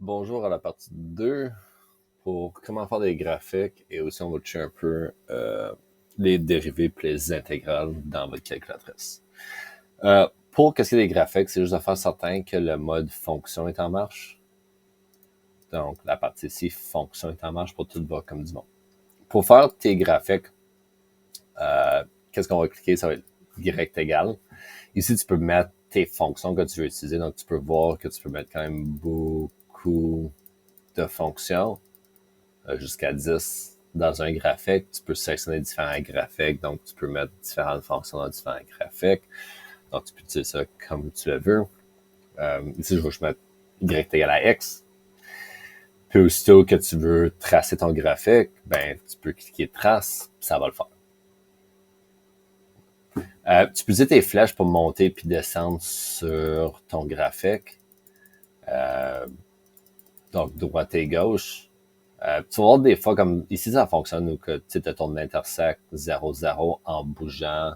Bonjour à la partie 2 pour comment faire des graphiques et aussi on va toucher un peu les dérivés et les intégrales dans votre calculatrice. Pour qu'est-ce qu'il y a des graphiques, c'est juste de faire certain que le mode fonction est en marche. Donc la partie ici, fonction est en marche pour tout va comme du monde. Pour faire tes graphiques, qu'est-ce qu'on va cliquer? Ça va être Y égal. Ici, tu peux mettre tes fonctions que tu veux utiliser. Donc, tu peux voir que tu peux mettre quand même beaucoup de fonctions, jusqu'à 10 dans un graphique. Tu peux sélectionner différents graphiques. Donc, tu peux mettre différentes fonctions dans différents graphiques. Donc, tu peux utiliser ça comme tu le veux. Ici, je vais juste mettre Y égale à X. Puis aussitôt que tu veux tracer ton graphique, ben, tu peux cliquer trace, puis ça va le faire. Tu peux utiliser tes flèches pour monter puis descendre sur ton graphique. Donc, droite et gauche. Tu vas voir des fois, comme ici, ça fonctionne où que tu as ton intersect 0,0 en bougeant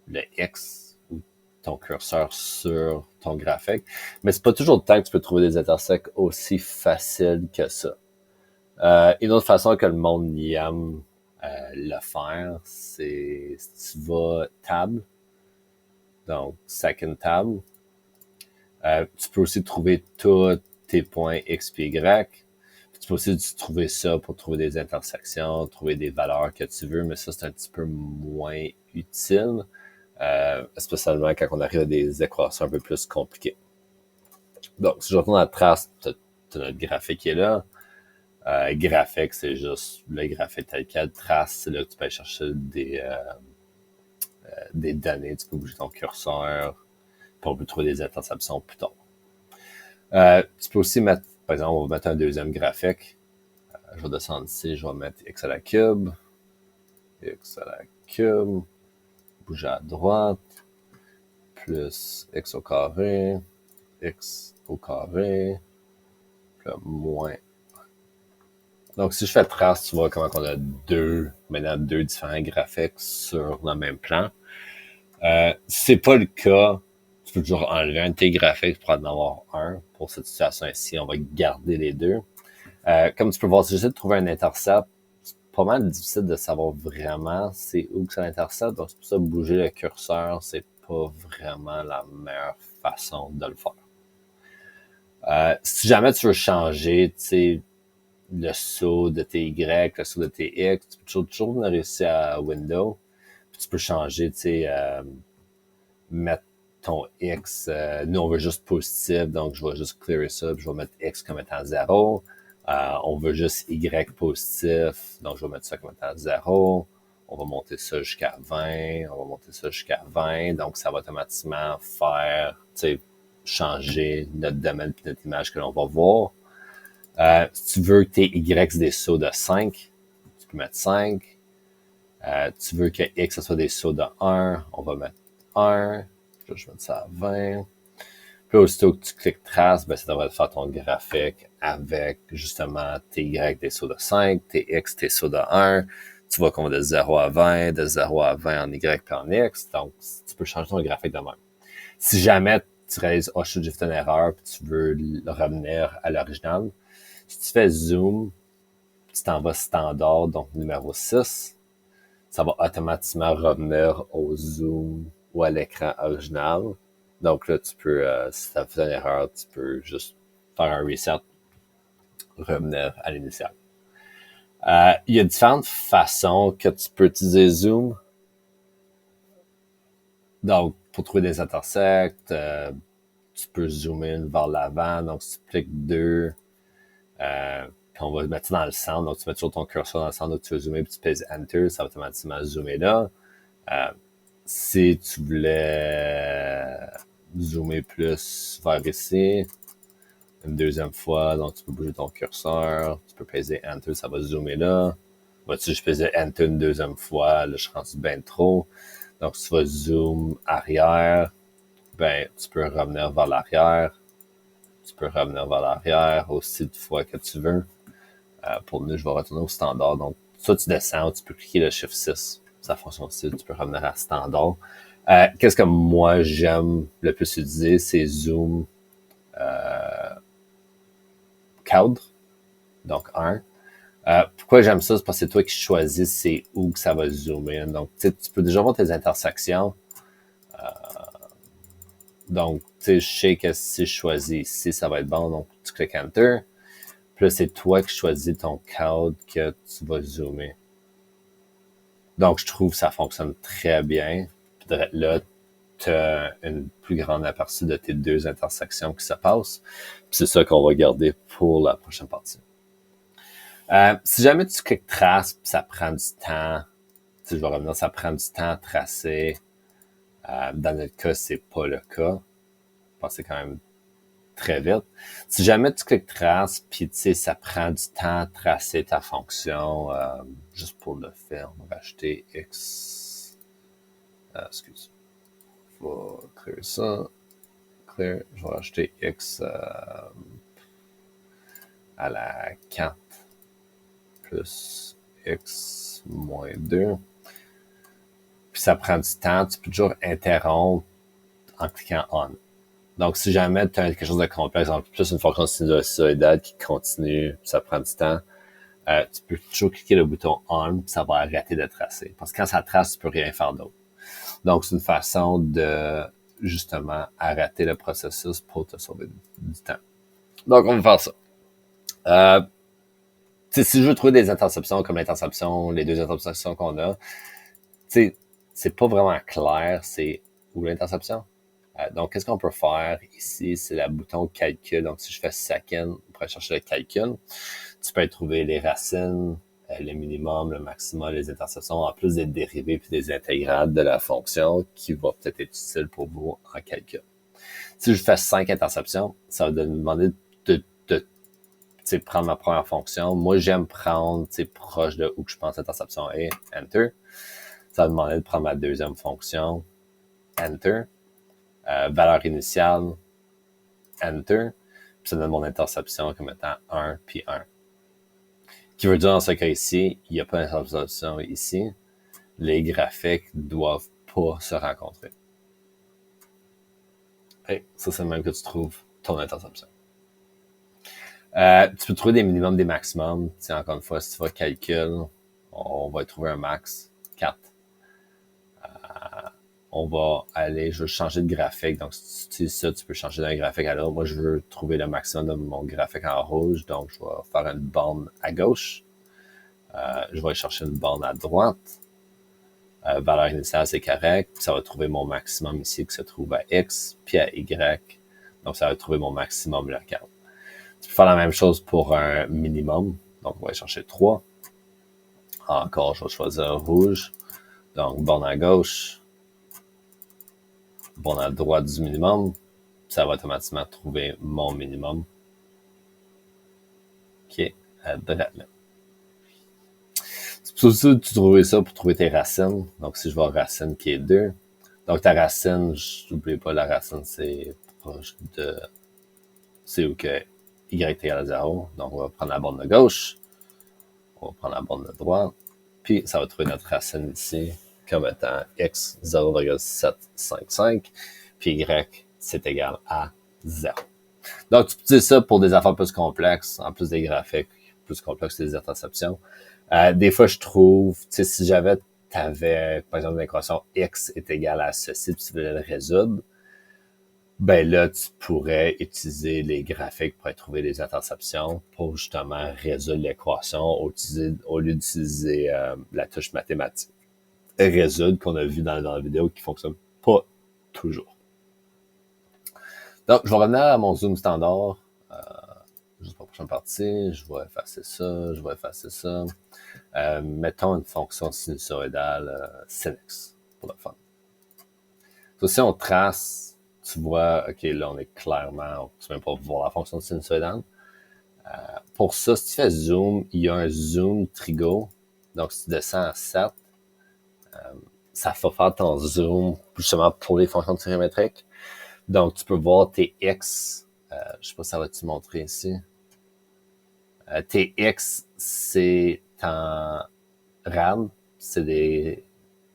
le X ou ton curseur sur ton graphique. Mais c'est pas toujours le temps que tu peux trouver des intersects aussi faciles que ça. Une autre façon que le monde y aime le faire, c'est si tu vas table, donc second table, tu peux aussi trouver tous tes points X et Y. Puis tu peux aussi trouver ça pour trouver des intersections, trouver des valeurs que tu veux, mais ça, c'est un petit peu moins utile, spécialement quand on arrive à des équations un peu plus compliquées. Donc, si je retourne à la trace, tu as notre graphique qui est là. Graphique, c'est juste le graphique tel quel. Trace, c'est là que tu peux aller chercher des données. Tu peux bouger ton curseur pour trouver des interceptions plus tard. Tu peux aussi mettre, par exemple, on va mettre un deuxième graphique. Je vais descendre ici, je vais mettre x à la cube, x à la cube, bouger à droite, plus x au carré, x au carré, puis là, moins. Donc, si je fais trace, tu vois comment on a maintenant deux différents graphiques sur le même plan. Si c'est pas le cas, tu peux toujours enlever un de tes graphiques pour en avoir un. Pour cette situation-ci, on va garder les deux. Comme tu peux voir, si j'essaie de trouver un intercept, c'est pas mal difficile de savoir vraiment c'est où que ça intercepte. Donc, c'est pour ça bouger le curseur, c'est pas vraiment la meilleure façon de le faire. Si jamais tu veux changer, tu sais, le saut de tes Y, le saut de tes X, tu peux toujours venir ici à Window, puis tu peux changer, tu sais, mettre ton X, nous on veut juste positif, donc je vais juste clearer ça, puis je vais mettre X comme étant 0. On veut juste Y positif, donc je vais mettre ça comme étant 0. On va monter ça jusqu'à 20, on va monter ça jusqu'à 20, donc ça va automatiquement faire, tu sais, changer notre domaine et notre image que l'on va voir. Si tu veux que tes Y c'est des sauts de 5, tu peux mettre 5. Tu veux que X ce soit des sauts de 1, on va mettre 1. Je vais mettre ça à 20. Puis aussitôt que tu cliques trace, ben, ça devrait te faire ton graphique avec justement tes Y des sauts de 5, tes X tes sauts de 1. Tu vois qu'on va de 0 à 20, de 0 à 20 en Y puis en X. Donc, tu peux changer ton graphique de même. Si jamais tu réalises, oh, j'ai fait une erreur puis tu veux revenir à l'original, si tu fais zoom, tu t'en vas standard, donc numéro 6, ça va automatiquement revenir au zoom ou à l'écran original. Donc là, tu peux, si tu as fait une erreur, tu peux juste faire un reset, revenir à l'initial. Il y a différentes façons que tu peux utiliser Zoom. Donc, pour trouver des intersects, tu peux zoomer vers l'avant. Donc, si tu cliques 2, puis on va le mettre dans le centre. Donc, tu mets toujours ton curseur dans le centre, donc tu veux zoomer, puis tu pèses Enter, ça va automatiquement zoomer là. Si tu voulais zoomer plus vers ici, une deuxième fois, donc tu peux bouger ton curseur, tu peux peser Enter, ça va zoomer là. Vas-tu, je pèse Enter une deuxième fois, là, je suis rendu bien trop. Donc, si tu vas zoom arrière, ben, tu peux revenir vers l'arrière. Tu peux revenir vers l'arrière aussi de fois que tu veux. Pour nous, je vais retourner au standard. Donc, soit tu descends, tu peux cliquer le Shift 6. Ça fonctionne aussi, tu peux revenir à standard. Qu'est-ce que moi, j'aime le plus utiliser, c'est Zoom cadre, donc 1. Pourquoi j'aime ça? C'est parce que c'est toi qui choisis c'est où que ça va zoomer. Donc, tu peux déjà voir tes intersections. Donc, je sais que si je choisis ici, ça va être bon. Donc, tu cliques Enter. Puis là, c'est toi qui choisis ton cadre que tu vas zoomer. Donc, je trouve que ça fonctionne très bien. Puis là, tu as une plus grande aperçu de tes deux intersections qui se passent. Puis c'est ça qu'on va garder pour la prochaine partie. Si jamais tu cliques trace, puis ça prend du temps, je vais revenir, ça prend du temps à tracer. Dans notre cas, c'est pas le cas. Je pense que c'est quand même très vite. Si jamais tu cliques trace, puis tu sais, ça prend du temps à tracer ta fonction, juste pour le faire, on va rajouter X. Excuse. Je vais créer ça. Clear. Je vais rajouter X à la 4 plus X moins 2. Puis ça prend du temps. Tu peux toujours interrompre en cliquant On. Donc, si jamais tu as quelque chose de complexe, en plus une fonction sinusoïdale qui continue, ça prend du temps, tu peux toujours cliquer le bouton On, puis ça va arrêter de tracer. Parce que quand ça trace, tu peux rien faire d'autre. Donc, c'est une façon de, justement, arrêter le processus pour te sauver du temps. Donc, on va faire ça. Si je veux trouver des interceptions comme l'interception, les deux interceptions qu'on a, c'est pas vraiment clair, c'est où l'interception. Donc, qu'est-ce qu'on peut faire ici? C'est le bouton calcul. Donc, si je fais second, on pourrait chercher le calcul. Tu peux trouver les racines, le minimum, le maximum, les interceptions, en plus des dérivés puis des intégrales de la fonction qui va peut-être être utile pour vous en calcul. Si je fais 5 interceptions, ça va me demander de prendre ma première fonction. Moi, j'aime prendre proche de où que je pense l'interception est, Enter. Ça va me demander de prendre ma deuxième fonction, Enter. Valeur initiale, Enter, puis ça donne mon interception comme étant 1 puis 1. Qui veut dire dans ce cas ici, il n'y a pas d'interception ici. Les graphiques doivent pas se rencontrer. Hey, ça, c'est le même que tu trouves ton interception. Tu peux trouver des minimums, des maximums. Encore une fois, si tu vas calcul, on va trouver un max, 4. On va aller, je veux changer de graphique. Donc, si tu utilises ça, tu peux changer d'un graphique à l'autre. Moi, je veux trouver le maximum de mon graphique en rouge. Donc, je vais faire une borne à gauche. Je vais chercher une borne à droite. Valeur initiale, c'est correct. Puis ça va trouver mon maximum ici qui se trouve à X, puis à Y. Donc, ça va trouver mon maximum local. Tu peux faire la même chose pour un minimum. Donc, on va aller chercher 3. Encore, je vais choisir rouge. Donc, borne à gauche. Borne à droite du minimum. Ça va automatiquement trouver mon minimum. Qui est à droite là. C'est aussi tu trouves ça pour trouver tes racines. Donc, si je vois racine qui est 2. Donc, ta racine, n'oublie pas la racine, c'est proche de... C'est où que y est égal à 0. Donc, on va prendre la borne de gauche. On va prendre la borne de droite. Puis, ça va trouver notre racine ici comme étant x 0,755. Puis y, c'est égal à 0. Donc, tu peux utiliser ça pour des affaires plus complexes, en plus des graphiques plus complexes que des interceptions. Des fois, je trouve, si t'avais, par exemple, l'équation x est égale à ceci, puis tu voulais le résoudre, ben là, tu pourrais utiliser les graphiques pour trouver des interceptions pour justement résoudre l'équation au lieu d'utiliser la touche mathématique. Résoudre qu'on a vu dans la vidéo qui fonctionne pas toujours. Donc, je vais revenir à mon zoom standard. Juste pour la prochaine partie, je vais effacer ça. Mettons une fonction sinusoïdale sinx pour le fun. Donc, si on trace, tu vois, OK, là, on est clairement, tu ne peux pas voir la fonction sinusoïdale. Pour ça, si tu fais zoom, il y a un zoom trigo. Donc, si tu descends à 7, ça va faire ton zoom justement pour les fonctions trigonométriques. Donc, tu peux voir tes X. Je sais pas si ça va te montrer ici. Tes X, c'est en rad. C'est des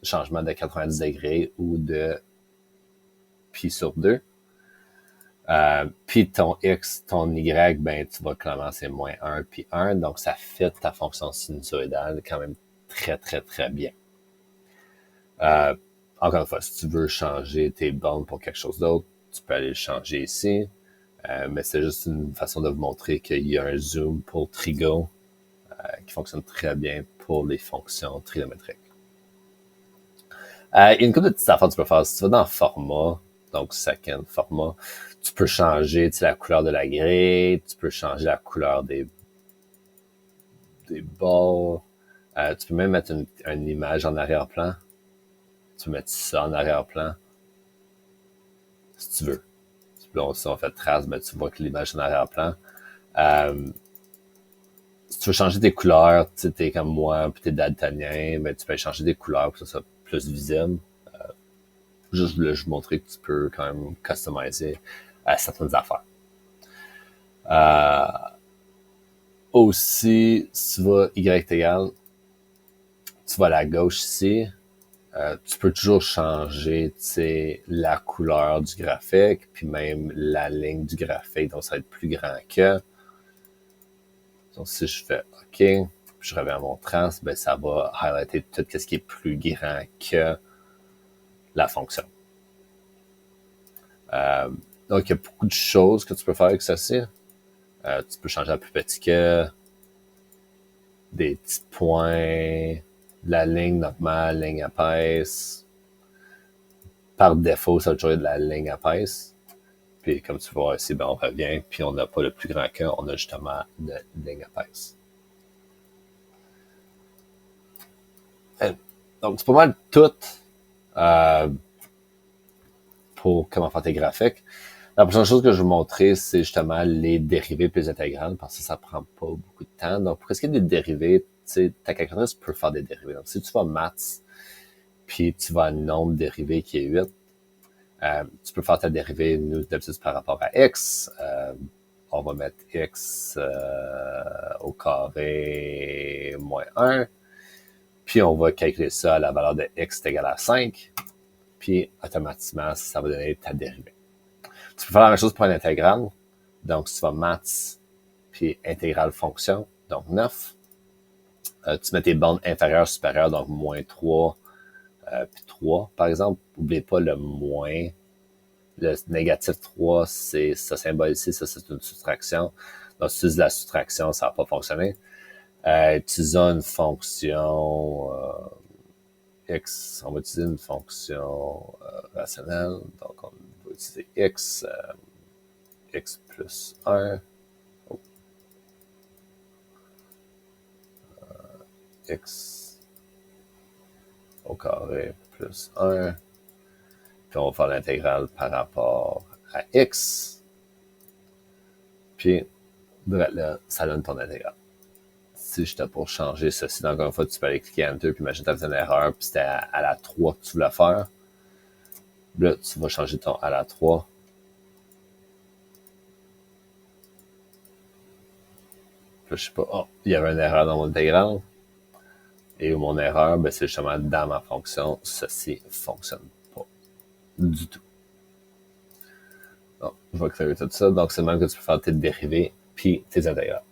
changements de 90 degrés ou de pi sur 2. Puis ton X, ton Y, ben tu vas commencer moins 1 puis 1, donc ça fit ta fonction sinusoïdale quand même très, très, très bien. Encore une fois, si tu veux changer tes bornes pour quelque chose d'autre, tu peux aller le changer ici. Mais c'est juste une façon de vous montrer qu'il y a un zoom pour Trigo qui fonctionne très bien pour les fonctions trigonométriques. Il y a une couple de petites affaires que tu peux faire. Si tu vas dans format, donc second format, tu peux changer la couleur de la grille, tu peux changer la couleur des bords. Tu peux même mettre une image en arrière-plan. Tu peux mettre ça en arrière-plan. Si tu veux. Là, si on fait trace, ben, tu vois que l'image est en arrière-plan. Si tu veux changer tes couleurs, tu sais, t'es comme moi, puis t'es daltonien, ben, tu peux changer des couleurs pour que ça soit plus visible. Juste, je voulais vous montrer que tu peux quand même customiser certaines affaires. Aussi, si tu vas Y est égal, tu vas à la gauche ici, tu peux toujours changer, tu sais, la couleur du graphique, puis même la ligne du graphique, donc ça va être plus grand que. Donc, si je fais OK, puis je reviens à mon trace, ben, ça va highlighter tout ce qui est plus grand que la fonction. Donc, il y a beaucoup de choses que tu peux faire avec ceci. Tu peux changer à plus petit que, des petits points, la ligne normale, ligne épaisse. Par défaut, ça va toujours être de la ligne épaisse. Puis, comme tu vois ici, ben, on revient, puis on n'a pas le plus grand que, on a justement de ligne épaisse. Donc, c'est pas mal tout pour comment faire tes graphiques. La prochaine chose que je vais vous montrer, c'est justement les dérivées plus intégrales, parce que ça prend pas beaucoup de temps. Donc, pour ce qui est des dérivées, tu sais, ta calculatrice peut faire des dérivées. Donc, si tu vas maths, puis tu vas à nombre dérivé qui est 8, tu peux faire ta dérivée, nous, d'habitude, par rapport à x. On va mettre x au carré moins 1. Puis, on va calculer ça à la valeur de x est égale à 5. Puis, automatiquement, ça va donner ta dérivée. Tu peux faire la même chose pour une intégrale. Donc, si tu vas maths, puis intégrale fonction, donc 9. Tu mets tes bornes inférieures, supérieures, donc moins 3, puis 3, par exemple. N'oubliez pas le moins. Le négatif 3, c'est ce symbole ici, ça c'est une soustraction. Donc, si tu utilises la soustraction, ça va pas fonctionner. Utilisons une fonction x, on va utiliser une fonction rationnelle. Donc, on va utiliser x, x plus 1. X au carré plus 1. Puis on va faire l'intégrale par rapport à x. Puis, là, ça donne ton intégrale. Si j'étais pour changer ceci, donc encore une fois, tu peux aller cliquer Enter, puis imagine que tu as fait une erreur, puis c'était à la 3 que tu voulais faire. Là, tu vas changer ton à la 3. Puis, je sais pas, oh, il y avait une erreur dans mon intégrale. Et mon erreur, ben, c'est justement dans ma fonction, ceci ne fonctionne pas du tout. Donc, je vais créer tout ça. Donc, c'est même que tu peux faire tes dérivés puis tes intégrales.